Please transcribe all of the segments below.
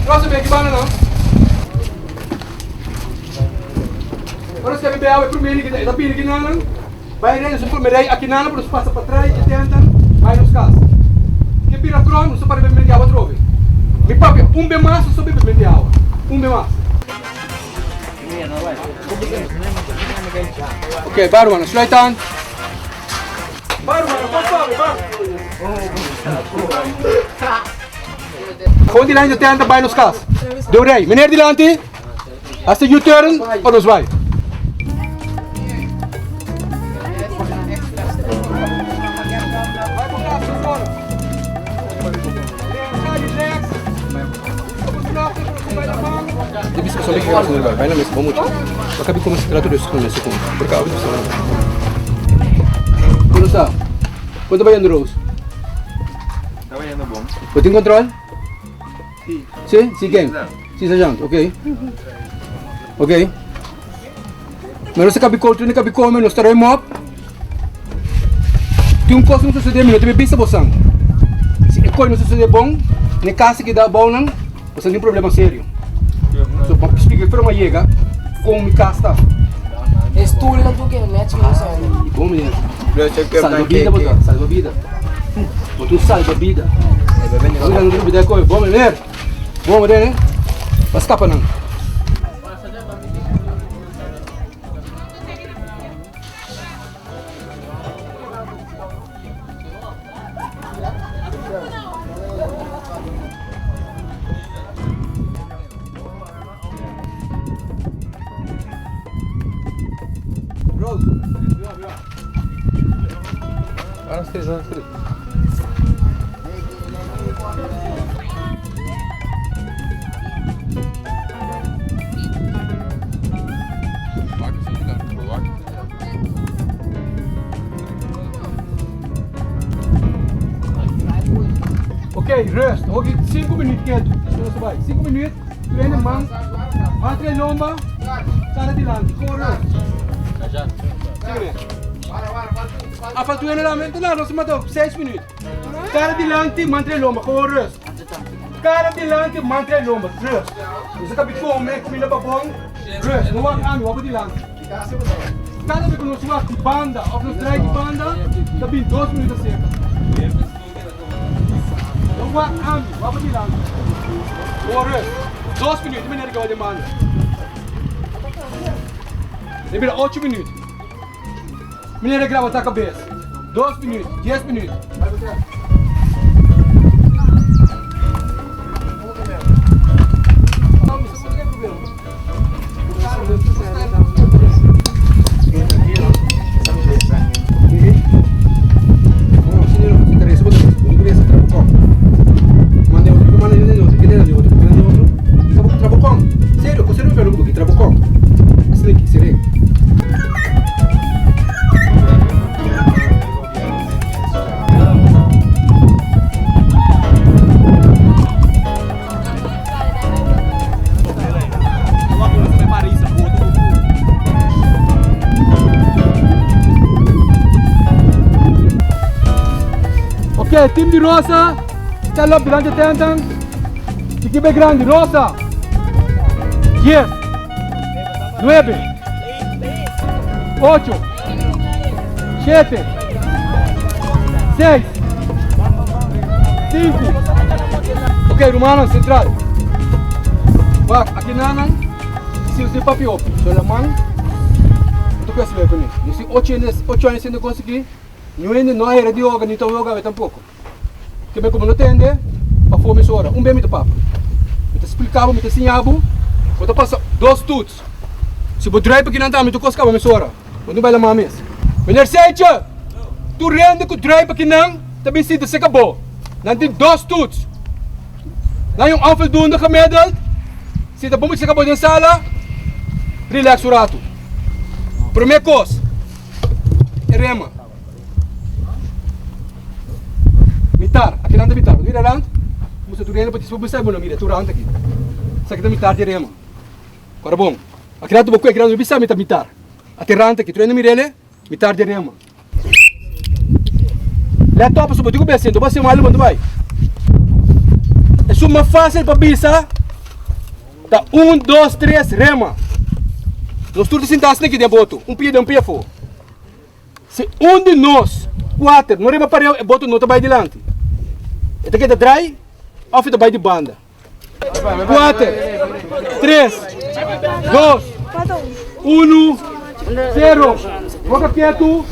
Próximo aqui, bana não. Agora você vai ver primeiro que da pira que não. Vai ir no primeiro aqui não, para passa para trás e tenta vai nos casos. Que pira crono, só para beber de água trove. Me papi, bem mais só beber de água. Bem mais. Ok, baru mana, sulaitan. Baru mana, baru. Gewoon die lijn de tent bij ons kas. Doe rij. Meneer Dilanti, als de U-turn, van ons wij. Dia bisa sampai ke sini lebar, bayar mesmo muito. Acabei com esse trato desse com esse com. Por causa disso. Como está? Quanto vai andando, Rose? Está indo bom. Você tem controle? Sim. Sim? Sim, quem? Sim, sargento. Ok. Ok. Mas você cabe com o cabe com menos estarei mob. Tem coisa que não sucede a mim, eu também penso você. Se a coisa não sucede bom, nem casa que dá bom não, você tem um problema sério. So, para explicar para uma chega, como me casta. Stoel lang tuh kayak match mo sa ano. Bom menino. Salva Salva-vida, botar. Salva-vida. Botou salva-vida. Olha no grupo da coisa. Bom menino. Bom menino, né? Vai escapar não. Ok, rust. Ook 5 minuten quieto. Zo vai. 5 minuten. Treine man. Mantra lomba. Cara de lado. Corre. Já. A falta de elemento lá, nós matamos 6 minutos. Cara de lante, mantra lomba. Corre. Cara de lante, mantra lomba. Rust. Você acabou de comer, comida para bom. Rust. Não vai ame, vai de lante. Cada vez que nós vamos de banda, ou nós traz de banda, também 2 minutos cerca. Não vai ame, vai de lante. Corre. 2 minutos, meneer que vai de banda. Depois 8 minutos. Meneer que grava a cabeça. 2 minutos, 10 minutos. Ok, time de Rosa, está lá durante tentam. Equipe grande, Rosa. 10, 9, 8, 7, 6, 5. Ok, Romano, central. Vai, aqui não, se você papiou, só a mão, tu quer saber com isso. Se 8 anos ainda conseguir, não era de yoga, nem tão yoga tampouco. Que bem como não entende, a fome é hora. Bem muito papo. Eu te explicava, eu te ensinava, eu te passo 2 tuts. Se você drive aqui não está, eu te coscava a hora. Quando vai lá mais mês. Menor Sete, tu rende que o drive aqui não, também se se acabou. Não tem 2 tuts. Não é afel do que medal. Se tá bom se acabou na sala, relax o rato. Primeira coisa, é rema. Mitar, aqui não é mitar, mira lá, você tu rende para te subir, sabe, mira, tu rende aqui. Isso aqui é mitar de rema. Agora bom, aqui não é boco, aqui não é bisa mitar. Aqui rende aqui, tu rende mirele, mitar de rema. Lá topa, subo, digo bem assim, tu vai ser maluco, quando vai. É suma fácil para bisa, Tá 1, 2, 3, rema. Nós todos sentados aqui de boto. Um pé fora. Se um de nós, 4, não rema para o boto não vai adiante. Esta aqui é dry, ou fica vai de banda. 4, 3, 2, 1, 0. Boca quieto.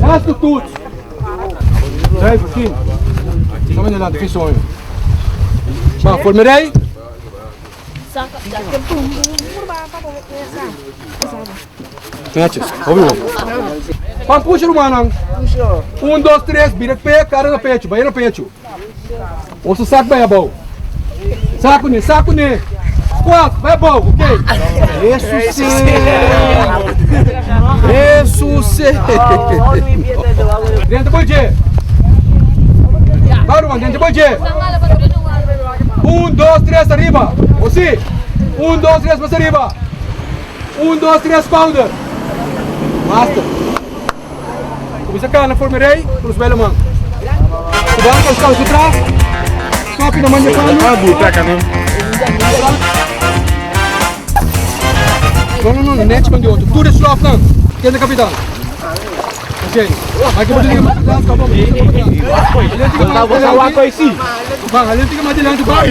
Gasto tudo. Vai, pouquinho. Vamos adiante, fiz sonho. Vá, formerei. Antes, ouviu? Vamos puxar o mano. 1, 2, 3, vira pé, cara no peito, vai no peito. Ouça o saco, vai a boa. Saco, né? 4, vai a boa, ok? Ressuscite. Dentro do dia. Vai, mano, dentro do dia. 1, 2, 3, arriba. Você. 1, 2, 3, mais arriba. 1, 2, 3, pounder. Master. Começa cá na formerei, terus belo mano. Sudah kalau sekali sutra. Sapi namanya kan? Buta kan? Não, net com de outro. Tudo isso lá, não. Quem é capitão? Ok. Aqui pode ligar mais atrás, acabou. Vou com esse. Bang, ali fica mais adiante, bang.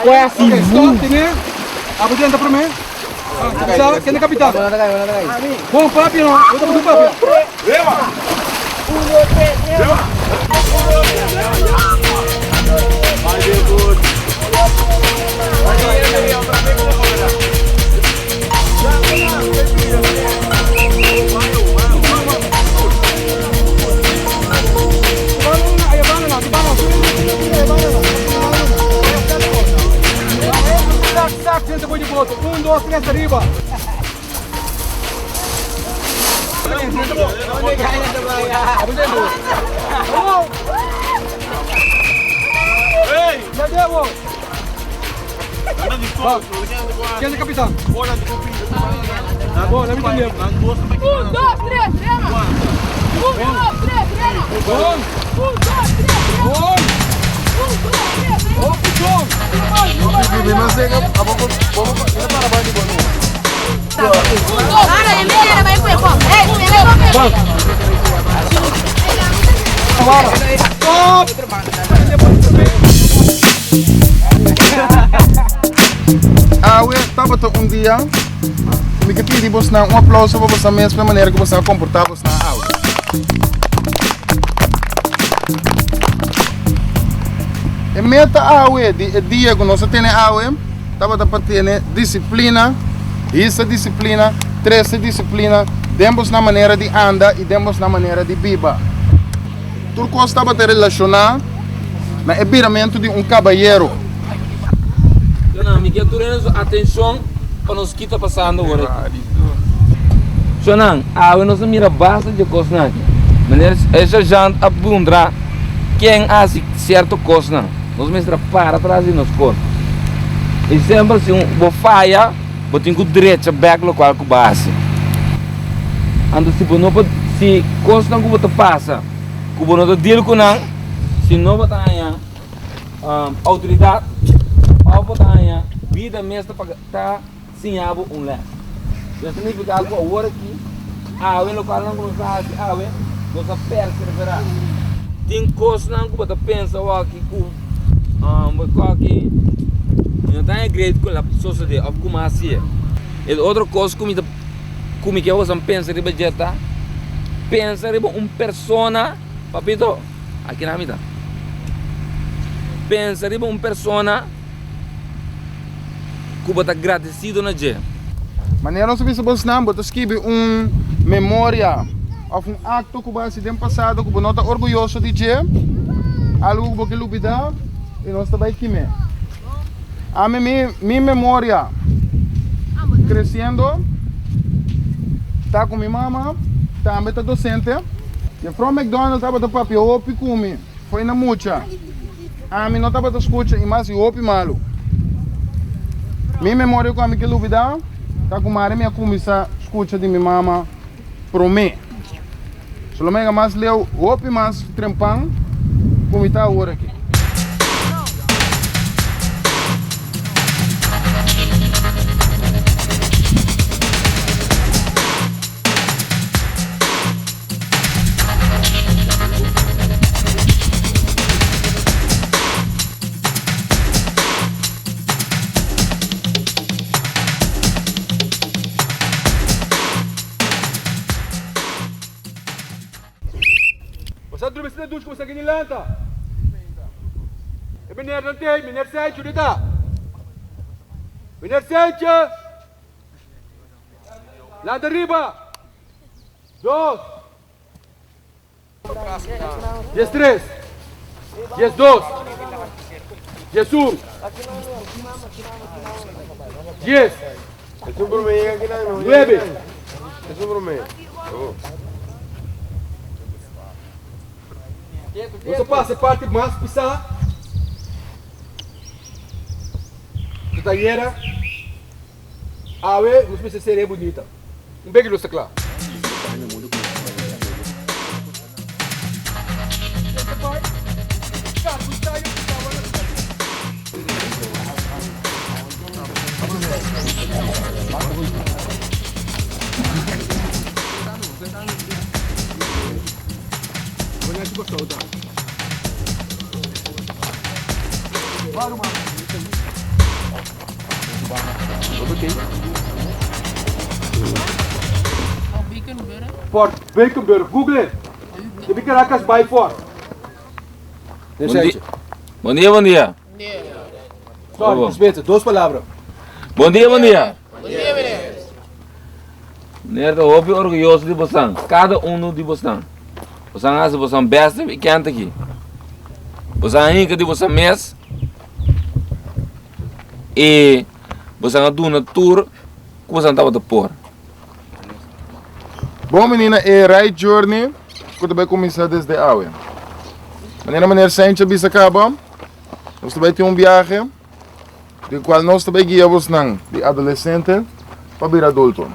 Qual é assim? Stop, né? Apa dia anda para mim? Bisa, quem é capitão? Bom, papi, não. Eu tô com papi. Leva. 1, 2, 3, leva. Vai, Deus. Saco, senta depois de boto. 1, 2, 3, arriba. Já deu. Quem é capitão? Bom, não me entendeu. 1, 2, 3, rema! 1, 2, 3, rema! 1, 2, 3, rema! 1, 2, 3, rema! Awe, estava um dia, me pedi você um aplauso para você mesmo, pela maneira que você comportava na aula. E meta awe, dia que nós temos awe, estava para ter disciplina, essa disciplina, 13 disciplina, demos na maneira de andar e demos na maneira de viver. Tudo estava a relacionar na ebiramento de caballeiro. Me quer ter atenção para nos que está passando agora. Sonang, nós mira bastante de coisa. Mas essa gente abundra quem há certo coisa. Nós mesmo para trás e nos corre. E sempre se uma falha, botem com direita back local com base. Ando se coisa não que passa, que você não deal com não, se não você autoridade. Ao vida mesmo para estar sem abo lé. Isso significa algo agora aqui. No local não começar a você perseverar. Tem coisas não que você pensa aqui aqui não tem grade com a sociedade of como assim. E outra coisa como que você pensa riba jeta, pensa riba persona, papito, aqui na vida. Pensa riba persona que você está agradecido na dia. Maneira não se você não, você escreve memória ou acto que você tem passado que você não está orgulhoso de dia, algo que você lubida e nós está aqui mesmo. A minha memória crescendo, está com minha mama, também está docente, e from McDonald's estava do papi opi comi, foi na mucha. A mim não estava da escuta e mais opi malo. Minha memória com a minha lubida, está com a minha comissão escuta de minha mama para mim. Só que mais leu opi mais trempão, como está agora aqui. Milanta. E meneer Dante, meneer Seitje, dit daar. Meneer Seitje. Laat arriba. 2. Yes 3. Yes 2. Yes 1. Yes. Es un promedio aquí, no. 9. Es un promedio. Você passa a parte mais pisar. Da talheira. Awe, não precisa ser bonita. Beijo no claro. Fort Bekenburg, Google it. Je bent Caracas by Fort. Bom dia, bom dia. Sorry, respeito, 2 palavras. Bom dia, bom dia. Bom dia, meneer. Meneer, eu estou orgulhoso de você. Cada um de você. Você acha você best weekend aqui. Você acha que você mês. E você vai dar uma tour que você estava a pôr. Bom, menina, é Ride Journey, que vai começar desde Aue. Meneer Saintje Bissacaba, nós também temos viagem, de qual nós também guiamos de adolescente para vir adulto.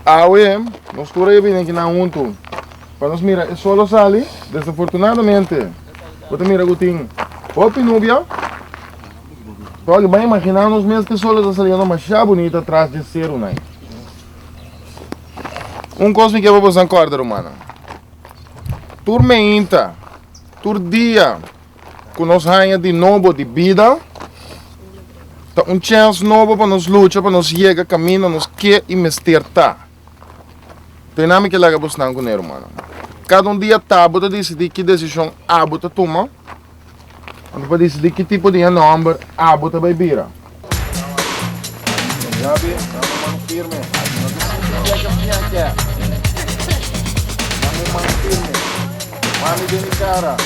Aue, nós estamos aí aqui na junto, para nós mirar, é solo sali, desafortunadamente, você mira o tem, opa nubia, olha, vai imaginar nos meses que solo está salindo uma chá bonita atrás de ser né? Coisa que eu vou acordar, romana. Turmenta, dia, que nós ganha de novo de vida, tá chance novo para nos lutar, para nos chegar caminho, nos que investir-ta. Tem nada que lá vamos não com ele, romana. Cada dia tá, bota decidir que decisão a bota toma, para decidir que tipo de número a bota vai virar. Já vi, estamos firme. Mami de mi cara.